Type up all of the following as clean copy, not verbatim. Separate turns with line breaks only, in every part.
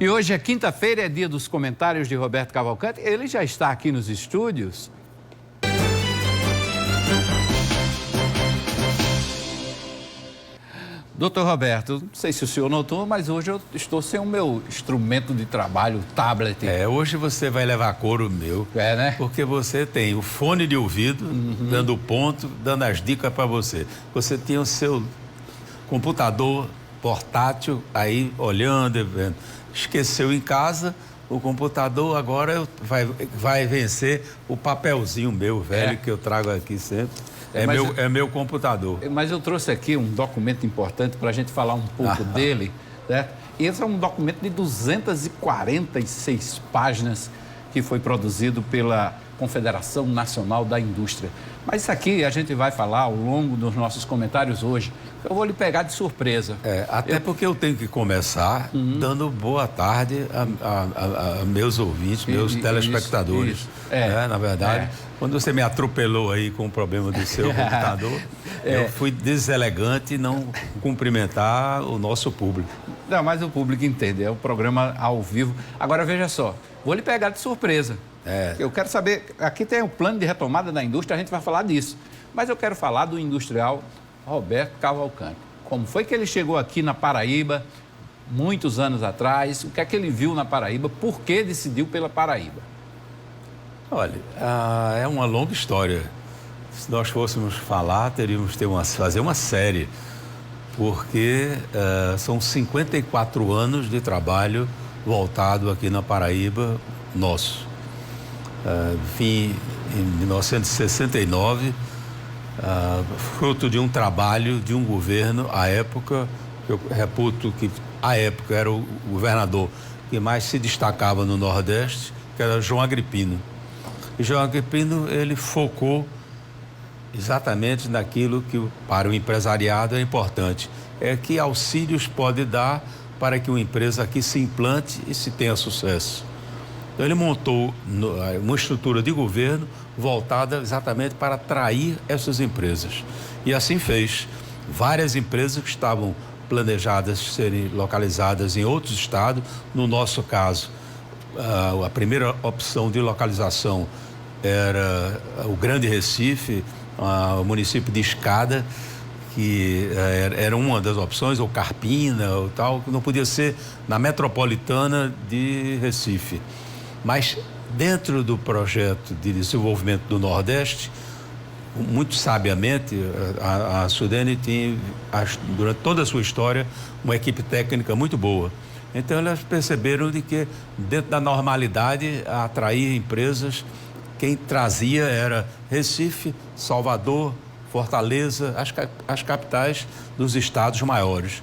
E hoje é quinta-feira, é dia dos comentários de Roberto Cavalcante. Ele já está aqui nos estúdios. Doutor Roberto, não sei se o senhor notou, mas hoje eu estou sem o meu instrumento de trabalho, o tablet.
Hoje você vai levar couro meu.
Né?
Porque você tem o fone de ouvido, dando ponto, dando as dicas para você. Você tem o seu computador portátil aí, olhando e vendo. Esqueceu em casa, o computador agora vai vencer o papelzinho meu, velho, que eu trago aqui sempre. É meu computador.
Mas eu trouxe aqui um documento importante para a gente falar um pouco dele, certo? Esse é um documento de 246 páginas que foi produzido pela Confederação Nacional da Indústria. Mas isso aqui a gente vai falar ao longo dos nossos comentários hoje. Eu vou lhe pegar de surpresa.
Porque eu tenho que começar dando boa tarde a meus ouvintes, meus telespectadores. Na verdade, quando você me atropelou aí com o problema do seu computador, eu fui deselegante não cumprimentar o nosso público.
Não, mas o público entende, é um programa ao vivo. Agora, veja só, vou lhe pegar de surpresa. Eu quero saber, aqui tem o plano de retomada da indústria, a gente vai falar disso. Mas eu quero falar do industrial Roberto Cavalcante. Como foi que ele chegou aqui na Paraíba, muitos anos atrás? O que é que ele viu na Paraíba? Por que decidiu pela Paraíba?
Olha, é uma longa história. Se nós fôssemos falar, teríamos que fazer uma série, porque são 54 anos de trabalho voltado aqui na Paraíba, nosso. Vim em 1969, fruto de um trabalho de um governo, à época, eu reputo que à época era o governador que mais se destacava no Nordeste, que era João Agripino. E João Agripino, ele focou exatamente naquilo que para o empresariado é importante, que auxílios pode dar para que uma empresa aqui se implante e se tenha sucesso. Então ele montou uma estrutura de governo voltada exatamente para atrair essas empresas. E assim fez. Várias empresas que estavam planejadas serem localizadas em outros estados, no nosso caso, a primeira opção de localização era o Grande Recife, o município de Escada, que era uma das opções, ou Carpina, ou tal, que não podia ser na metropolitana de Recife. Mas dentro do projeto de desenvolvimento do Nordeste, muito sabiamente, a Sudene tinha, durante toda a sua história, uma equipe técnica muito boa. Então, elas perceberam de que, dentro da normalidade, a atrair empresas, quem trazia era Recife, Salvador, Fortaleza, as capitais dos estados maiores.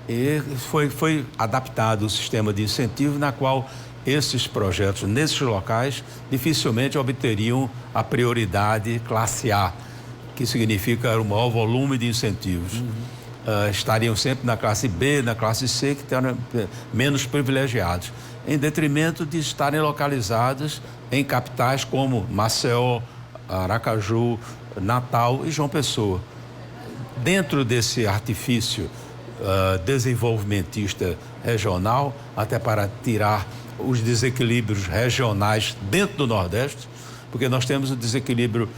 E foi adaptado o sistema de incentivo, na qual esses projetos, nesses locais, dificilmente obteriam a prioridade classe A, que significa o maior volume de incentivos. Estariam sempre na classe B, na classe C, que eram menos privilegiados, em detrimento de estarem localizados em capitais como Maceió, Aracaju, Natal e João Pessoa. Dentro desse artifício desenvolvimentista regional, até para tirar os desequilíbrios regionais dentro do Nordeste, porque nós temos o desequilíbrio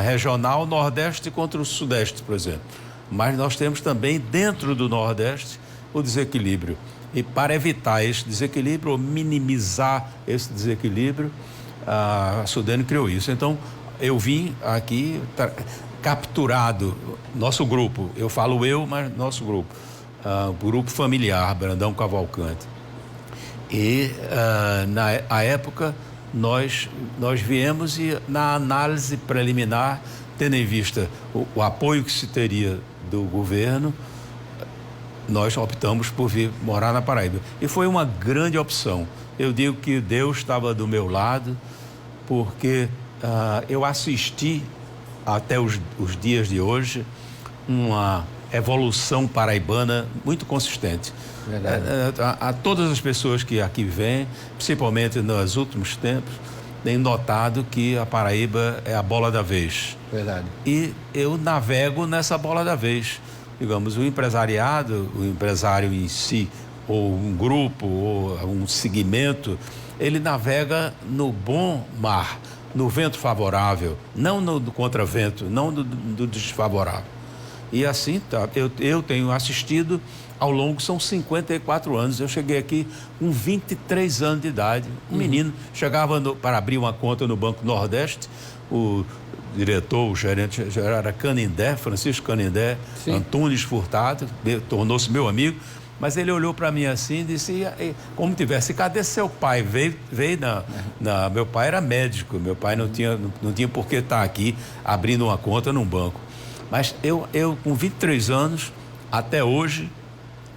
regional Nordeste contra o Sudeste, por exemplo. Mas nós temos também dentro do Nordeste o desequilíbrio. E para evitar esse desequilíbrio, ou minimizar esse desequilíbrio, a Sudene criou isso. Então, eu vim aqui capturado, nosso grupo, eu falo eu, mas nosso grupo, o grupo familiar, Brandão Cavalcante. E, na época, nós viemos e, na análise preliminar, tendo em vista o apoio que se teria do governo, nós optamos por vir morar na Paraíba. E foi uma grande opção. Eu digo que Deus estava do meu lado, porque eu assisti, até os dias de hoje, uma evolução paraibana muito consistente. A todas as pessoas que aqui vêm, principalmente nos últimos tempos, têm notado que a Paraíba é a bola da vez.
Verdade.
E eu navego nessa bola da vez. Digamos, o empresariado, o empresário em si, ou um grupo, ou um segmento, ele navega no bom mar, no vento favorável, não no contravento, não do desfavorável. E assim, tá, eu tenho assistido ao longo, são 54 anos. Eu cheguei aqui com 23 anos de idade, um menino, chegava para abrir uma conta no Banco Nordeste, o diretor, o gerente, já era Canindé, Francisco Canindé, Antunes Furtado, tornou-se meu amigo, mas ele olhou para mim assim e disse, como tivesse, cadê seu pai? Veio meu pai era médico, meu pai não tinha por que estar aqui abrindo uma conta num banco. Mas eu com 23 anos, até hoje,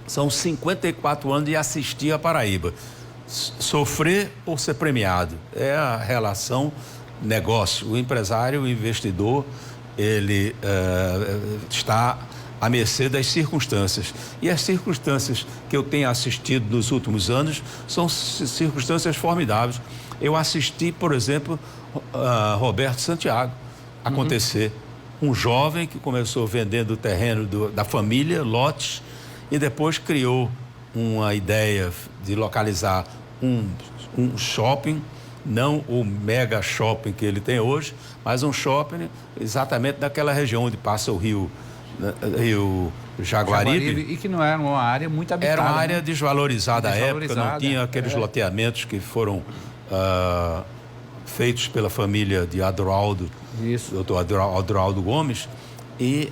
são 54 anos de assistir a Paraíba. Sofrer ou ser premiado é a relação negócio. O empresário, o investidor, ele está à mercê das circunstâncias. E as circunstâncias que eu tenho assistido nos últimos anos são circunstâncias formidáveis. Eu assisti, por exemplo, Roberto Santiago acontecer. Um jovem que começou vendendo o terreno da família, lotes, e depois criou uma ideia de localizar um shopping, não o mega shopping que ele tem hoje, mas um shopping exatamente daquela região onde passa o rio Jaguaribe.
E que não era uma área muito habitada.
Era uma área desvalorizada à época, não tinha aqueles loteamentos que foram feitos pela família de Adroaldo, doutor Adroaldo Gomes, e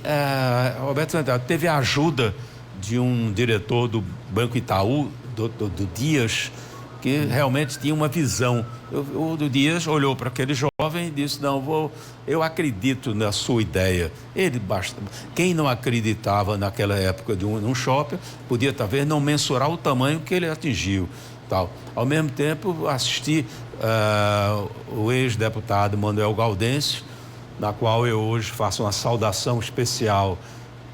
Roberto Santiago teve a ajuda de um diretor do Banco Itaú, do Dias, que realmente tinha uma visão. O do Dias olhou para aquele jovem e disse, eu acredito na sua ideia. Quem não acreditava naquela época de um shopping, podia talvez não mensurar o tamanho que ele atingiu. Tal. Ao mesmo tempo, assisti o ex-deputado Manuel Gaudêncio, na qual eu hoje faço uma saudação especial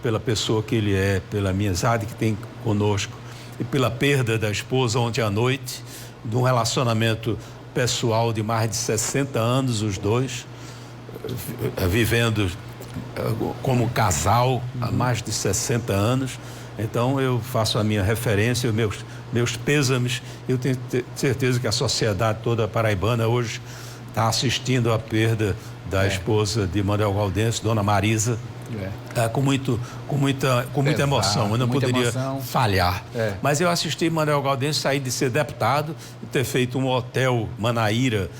pela pessoa que ele é, pela amizade que tem conosco e pela perda da esposa ontem à noite, de um relacionamento pessoal de mais de 60 anos, os dois, vivendo como casal há mais de 60 anos. Então eu faço a minha referência, meus pêsames. Eu tenho certeza que a sociedade toda paraibana hoje está assistindo à perda da esposa de Manuel Gaudêncio, dona Marisa, com muita emoção. Eu não poderia falhar. Mas eu assisti Manuel Gaudêncio sair de ser deputado, ter feito um hotel Manaíra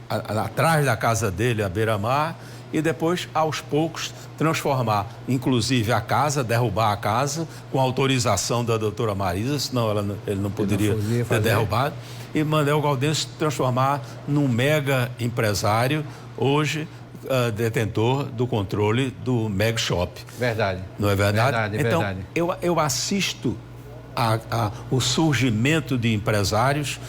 atrás da casa dele, à beira-mar, e depois, aos poucos, transformar, inclusive, a casa, derrubar a casa, com autorização da doutora Marisa, senão ele não poderia ter derrubado, e Manuel Gaudêncio transformar num mega empresário, hoje detentor do controle do Meg Shop.
Verdade.
Não é verdade? Então,
verdade.
Eu assisto o surgimento de empresários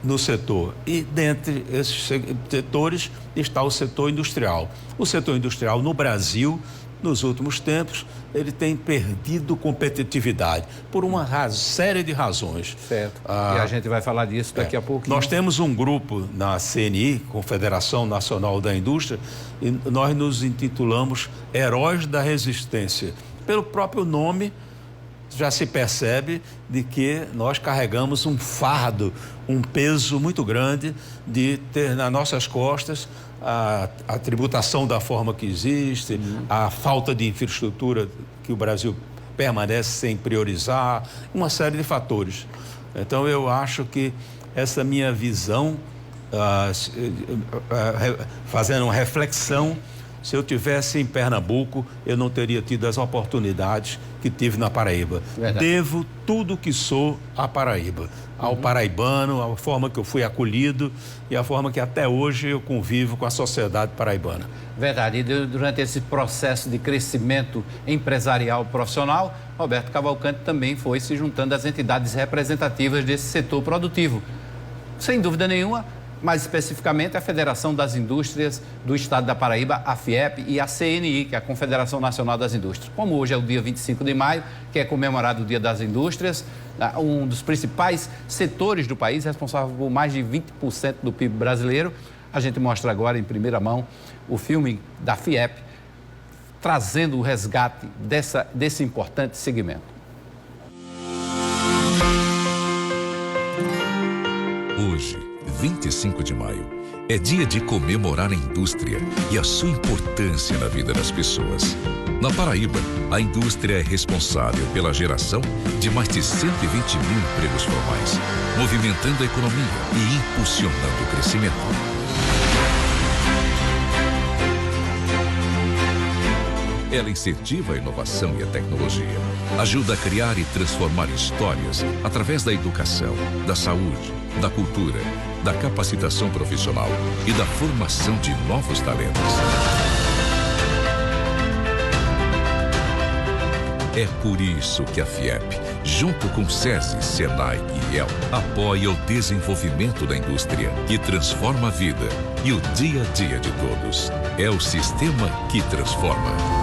no setor. E dentre esses setores está o setor industrial. O setor industrial no Brasil, nos últimos tempos, ele tem perdido competitividade por uma série de razões.
Certo. E a gente vai falar disso daqui a pouco.
Nós temos um grupo na CNI, Confederação Nacional da Indústria, e nós nos intitulamos Heróis da Resistência. Pelo próprio nome, já se percebe de que nós carregamos um fardo, um peso muito grande de ter nas nossas costas a tributação da forma que existe, a falta de infraestrutura que o Brasil permanece sem priorizar, uma série de fatores. Então, eu acho que essa minha visão, fazendo uma reflexão, se eu tivesse em Pernambuco, eu não teria tido as oportunidades que tive na Paraíba.
Verdade.
Devo tudo que sou à Paraíba, ao paraibano, a forma que eu fui acolhido e a forma que até hoje eu convivo com a sociedade paraibana.
Verdade. E durante esse processo de crescimento empresarial profissional, Roberto Cavalcante também foi se juntando às entidades representativas desse setor produtivo. Sem dúvida nenhuma, mais especificamente a Federação das Indústrias do Estado da Paraíba, a FIEP, e a CNI, que é a Confederação Nacional das Indústrias. Como hoje é o dia 25 de maio, que é comemorado o Dia das Indústrias, um dos principais setores do país, responsável por mais de 20% do PIB brasileiro, a gente mostra agora em primeira mão o filme da FIEP, trazendo o resgate desse importante segmento.
Hoje, 25 de maio, é dia de comemorar a indústria e a sua importância na vida das pessoas. Na Paraíba, a indústria é responsável pela geração de mais de 120 mil empregos formais, movimentando a economia e impulsionando o crescimento. Ela incentiva a inovação e a tecnologia, ajuda a criar e transformar histórias através da educação, da saúde, da cultura, da capacitação profissional e da formação de novos talentos. É por isso que a FIEP, junto com SESI, SENAI e IEL, apoia o desenvolvimento da indústria, que transforma a vida e o dia a dia de todos. É o sistema que transforma.